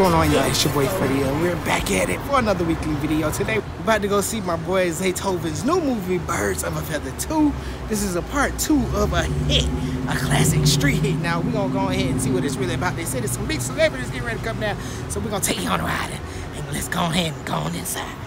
going on, y'all? It's your boy Freddie, and we're back at it for another weekly video. Today, we're about to go see my boy Zaytoven's new movie, Birds of a Feather 2. This is a part 2 of a hit, a classic street hit. Now, we're going to go ahead and see what it's really about. They said there's some big celebrities getting ready to come down, so we're going to take you on a ride, and let's go ahead and go on inside.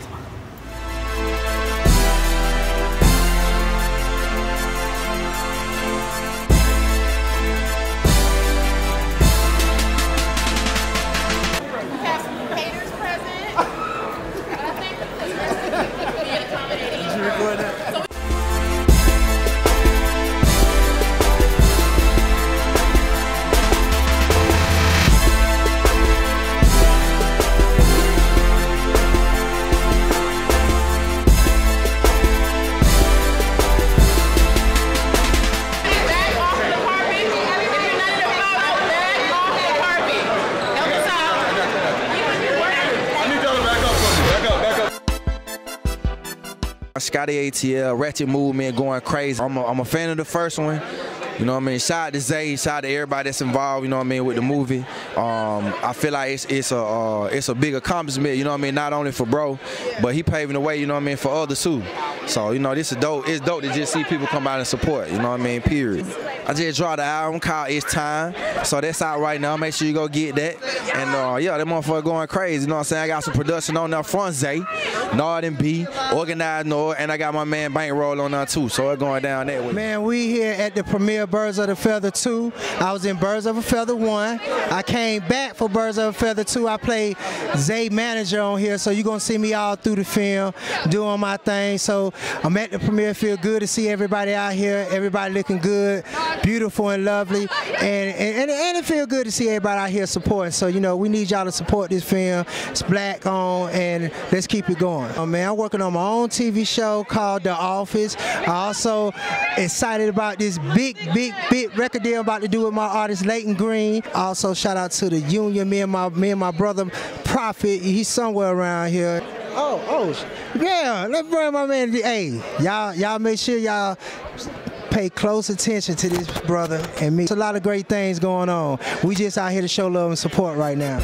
Scotty ATL, Ratchet Movement going crazy. I'm a fan of the first one. You know what I mean? Shout out to Zay, shout out to everybody that's involved, you know what I mean, with the movie. I feel like it's a big accomplishment, you know what I mean, not only for bro, but he paving the way, you know what I mean, for others too. So, you know, this is dope. It's dope to just see people come out and support, you know what I mean, period. I just dropped the album called It's Time, so that's out right now. Make sure you go get that. And yeah, that motherfucker going crazy, you know what I'm saying? I got some production on there from Zay, Nord and B, Organized Nord, and I got my man Bankroll on there too, so it's going down that way. Man, we here at the premiere Birds of a Feather 2. I was in Birds of a Feather 1. I came back for Birds of a Feather 2. I played Zay manager on here, so you're going to see me all through the film doing my thing. So I'm at the premiere. Feel good to see everybody out here. Everybody looking good, beautiful and lovely. And it feel good to see everybody out here supporting. So, you know, we need y'all to support this film. It's black on, and let's keep it going. Oh, man, I'm working on my own TV show called The Office. I also excited about this big record deal I'm about to do with my artist Leighton Green. Also, shout out to the Union. Me and my brother Prophet. He's somewhere around here. Oh, yeah. Let's bring my man. Hey, y'all make sure y'all pay close attention to this brother and me. There's a lot of great things going on. We just out here to show love and support right now.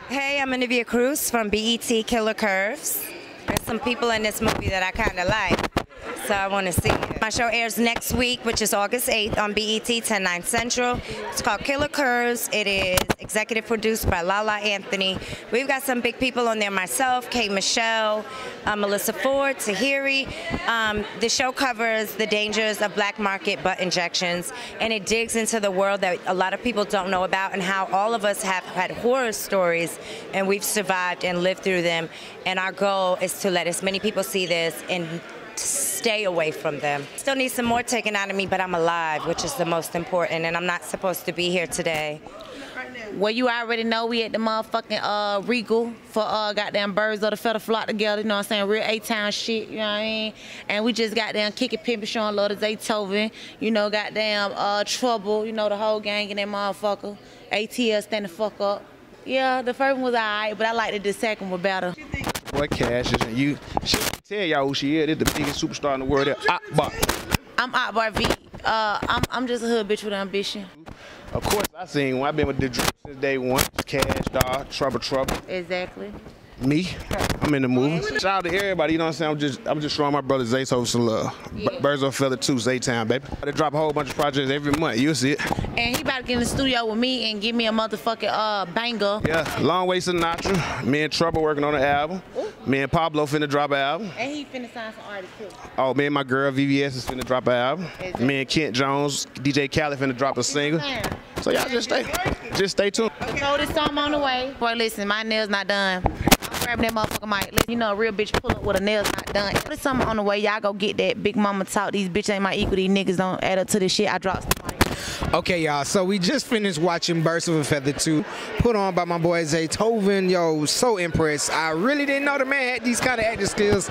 Hey, I'm Olivia Cruz from BET Killer Curves. There's some people in this movie that I kind of like, so I want to see it. My show airs next week, which is August 8th on BET, 10/9 Central. It's called Killer Curves. It is executive produced by Lala Anthony. We've got some big people on there, myself, Kay Michelle, Melissa Ford, Tahiri. The show covers the dangers of black market butt injections, and it digs into the world that a lot of people don't know about and how all of us have had horror stories, and we've survived and lived through them. And our goal is to let as many people see this and stay away from them. Still need some more taken out of me, but I'm alive, which is the most important, and I'm not supposed to be here today. Well, you already know we at the motherfucking Regal for goddamn Birds of the Feather flock together, you know what I'm saying? Real A-Town shit, you know what I mean? And we just goddamn kicking, pimping, showing love to Zaytoven, you know, goddamn Trouble, you know, the whole gang in that motherfucker. ATL stand the fuck up. Yeah, the first one was alright, but I liked the second one better. Boy, Cash, she tell y'all who she is. This the biggest superstar in the world. Akbar. I'm Akbar V. I'm just a hood bitch with ambition. Of course, I seen one. I've been with the drip since day one. Kash Doll, Trouble. Exactly. Me, I'm in the movie. Shout out to everybody, you know what I'm saying? I'm just showing my brother Zaytoven some love. Yeah. Birds of a Feather 2, Zaytown, baby. They drop a whole bunch of projects every month. You'll see it. And he about to get in the studio with me and give me a motherfucking banger. Yeah, Long Way Sinatra. Me and Trouble working on the album. Ooh. Me and Pablo finna drop an album. And he finna sign some artists too. Oh, me and my girl VVS is finna drop an album. Exactly. Me and Kent Jones, DJ Khaled finna drop a single. So y'all just stay tuned. Okay. So this song on the way. Boy, listen, my nails not done. Grab that motherfucker mic. You know, a real bitch pull up with her nails not done. There's something on the way. Y'all go get that. Big mama talk. These bitches ain't my equal. These niggas don't add up to this shit. I dropped somebody. Okay, y'all. So we just finished watching Birds of a Feather 2, put on by my boy Zaytoven. Yo, so impressed. I really didn't know the man had these kind of acting skills.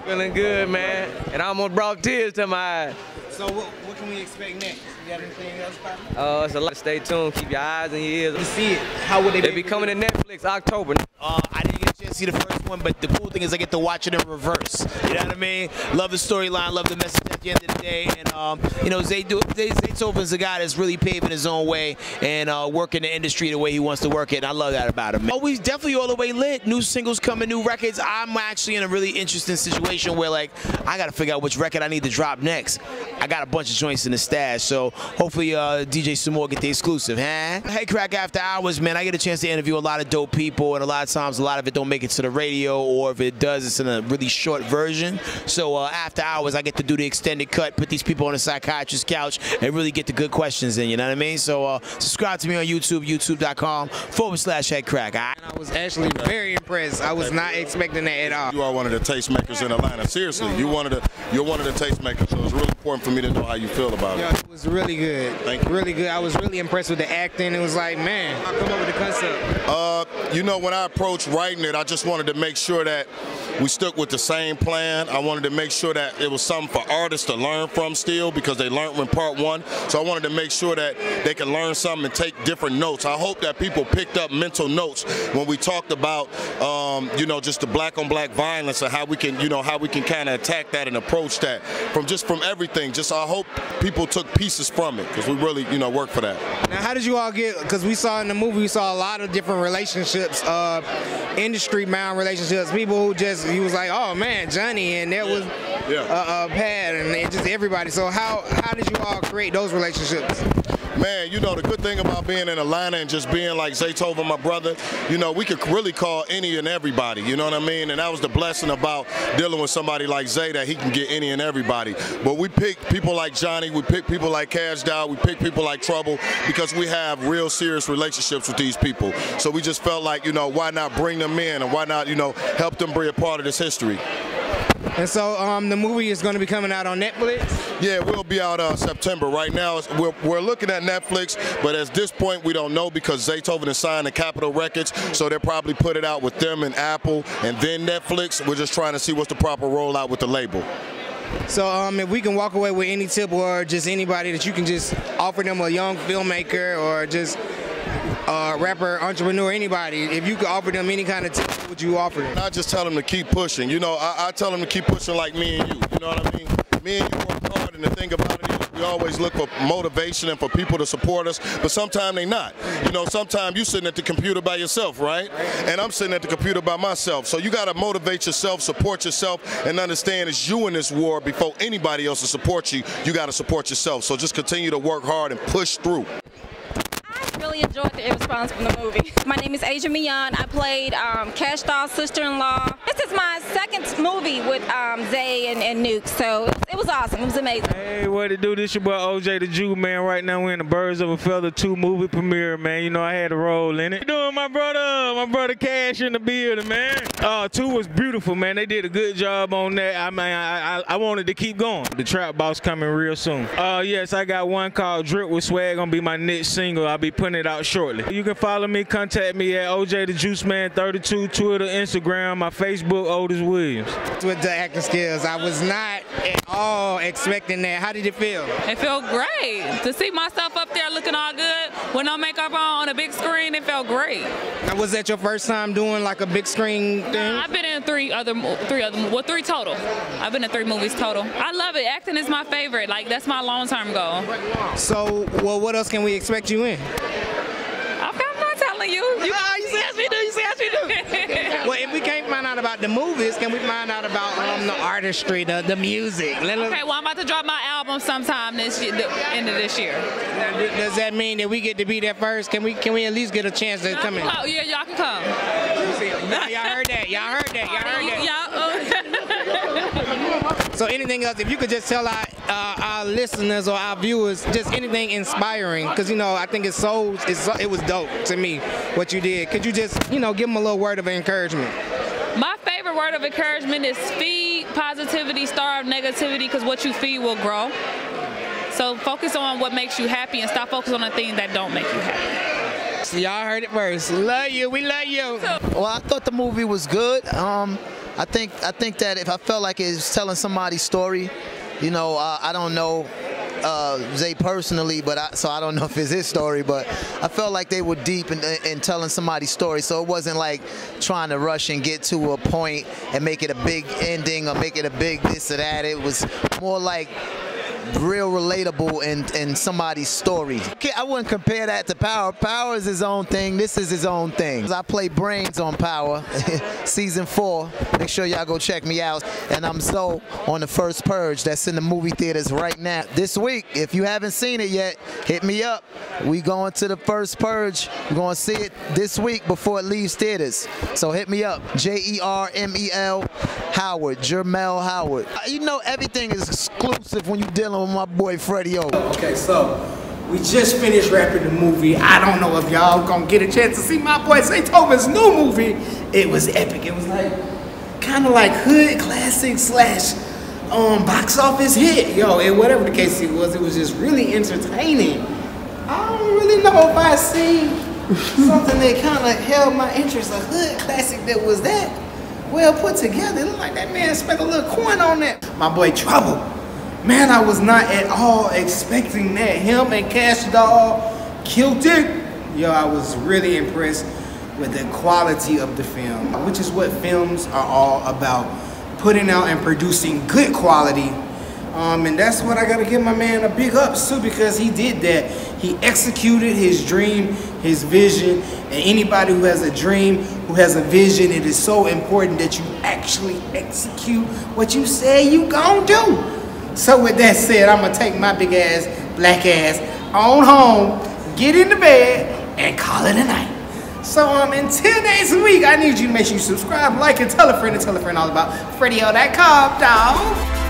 Feeling good, man. And I almost brought tears to my eyes. So what can we expect next? You got anything else popping? It's a lot. Stay tuned. Keep your eyes and your ears. You see it. How would they be coming to Netflix October. I didn't get a chance to see the first one, but the cool thing is I get to watch it in reverse. You know what I mean? Love the storyline, love the message at the end of the day, and you know, Zaytoven's a guy that's really paving his own way and working the industry the way he wants to work it, and I love that about him. Always definitely all the way lit. New singles coming, new records. I'm actually in a really interesting situation where, like, I got to figure out which record I need to drop next. I got a bunch of joints in the stash, so hopefully DJ some more get the exclusive, huh? Hey, Crack After Hours, man, I get a chance to interview a lot of dope people, and a lot of times a lot of it don't make it to the radio, or if it does, it's in a really short version. So after hours, I get to do the extended cut, put these people on a psychiatrist's couch, and really get the good questions in, you know what I mean? So subscribe to me on YouTube, youtube.com/headcrack. I was actually very impressed. I was not expecting that at all. You are one of the tastemakers in Atlanta. Seriously, you're one of the tastemakers, so it's really important for me to know how you feel about it. Yo, it was really good. Thank you. Really good. I was really impressed with the acting. It was like, man, I come up with the concept. You know, when I approached writing it, I just wanted to make sure that we stuck with the same plan. I wanted to make sure that it was something for artists to learn from still, because they learned in part one. So I wanted to make sure that they could learn something and take different notes. I hope that people picked up mental notes when we talked about, you know, just the black on black violence and how we can, you know, how we can kind of attack that and approach that from everything. Just I hope people took pieces from it, because we really, you know, work for that. Now, how did you all get, because we saw in the movie, we saw a lot of different relationships, industry-bound relationships, people who just, he was like, oh man, Johnny, and that was Pat, and just everybody. So how did you all create those relationships? Man, you know, the good thing about being in Atlanta and just being like Zaytoven, my brother, you know, we could really call any and everybody, you know what I mean? And that was the blessing about dealing with somebody like Zay, that he can get any and everybody. But we pick people like Johnny, we pick people like Kash Doll, we pick people like Trouble, because we have real serious relationships with these people. So we just felt like, you know, why not bring them in, and why not, you know, help them be a part of this history. And so the movie is going to be coming out on Netflix? Yeah, we'll be out September. Right now, we're looking at Netflix, but at this point, we don't know, because Zaytoven is signed to Capitol Records, so they'll probably put it out with them and Apple and then Netflix. We're just trying to see what's the proper rollout with the label. So if we can walk away with any tip, or just anybody that you can just offer them, a young filmmaker or just rapper, entrepreneur, anybody, if you could offer them any kind of tip, what would you offer them? I just tell them to keep pushing. You know, I tell them to keep pushing like me and you. You know what I mean? Me and you work hard, and the thing about it is we always look for motivation and for people to support us, but sometimes they not. You know, sometimes you sitting at the computer by yourself, right? And I'm sitting at the computer by myself. So you got to motivate yourself, support yourself, and understand it's you in this war. Before anybody else will support you, you got to support yourself. So just continue to work hard and push through. Really enjoyed the response from the movie. My name is Asia Mian. I played Kash Doll's sister-in-law. This is my second movie with Zay and Nuke, so it was awesome. It was amazing. Hey, what it do? This your boy OJ the Jew, man. Right now we're in the Birds of a Feather 2 movie premiere, man. You know I had a role in it. How you doing, my brother Cash in the building, man. 2 was beautiful, man. They did a good job on that. I mean, I wanted to keep going. The Trap Boss coming real soon. Yes, I got one called Drip with Swag, gonna be my next single. I'll be putting it out shortly. You can follow me, contact me at OJ the Juice Man 32, Twitter, Instagram, my Facebook, Otis Williams. With the acting skills, I was not at all expecting that. How did it feel? It felt great. To see myself up there looking all good with no makeup on a big screen, it felt great. Now, was that your first time doing like a big screen thing? I've been in three total. I've been in 3 movies total. I love it. Acting is my favorite. Like, that's my long-term goal. So, well, what else can we expect you in? I'm not telling you. You see how she do. You see how she do. Well, if we can't find out about the movies, can we find out about the artistry, the music? Okay, well, I'm about to drop my album sometime this year, the end of this year. Now, does that mean that we get to be there first? Can we at least get a chance to come in? Oh, yeah, y'all can come. Y'all heard that. Y'all heard that. So anything else, if you could just tell our listeners or our viewers just anything inspiring, because, you know, I think it was dope to me what you did. Could you just, you know, give them a little word of encouragement? My favorite word of encouragement is feed positivity, starve negativity, because what you feed will grow. So focus on what makes you happy and stop focusing on the things that don't make you happy. So y'all heard it first. Love you. We love you. Well, I thought the movie was good. I think that if I felt like it was telling somebody's story, you know, I don't know Zay personally, but so I don't know if it's his story, but I felt like they were deep in telling somebody's story, so it wasn't like trying to rush and get to a point and make it a big ending or make it a big this or that. It was more like real relatable in somebody's story. I wouldn't compare that to Power. Power is his own thing. This is his own thing. I play Brains on Power, season 4. Make sure y'all go check me out. And I'm Zoe on the first Purge that's in the movie theaters right now. This week, if you haven't seen it yet, hit me up. We going to the first Purge. We're going to see it this week before it leaves theaters. So hit me up. JERMEL Howard. Jermel Howard. You know everything is exclusive when you're dealing with my boy Freddie O. Okay, so we just finished wrapping the movie. I don't know if y'all gonna get a chance to see my boy Zaytoven's new movie. It was epic. It was like kind of like hood classic slash box office hit. Yo, and whatever the case it was just really entertaining. I don't really know if I seen something that kind of held my interest. A hood classic that was that well put together. It looked like that man spent a little coin on that. My boy Trouble. Man, I was not at all expecting that. Him and Kash Doll killed it. Yo, I was really impressed with the quality of the film, which is what films are all about. Putting out and producing good quality. And that's what I gotta give my man a big ups to, because he did that. He executed his dream, his vision. And anybody who has a dream, who has a vision, it is so important that you actually execute what you say you gonna do. So with that said, I'm gonna take my big ass, black ass on home, get into bed, and call it a night. So until next week, I need you to make sure you subscribe, like, and tell a friend all about Freddie.com, dog.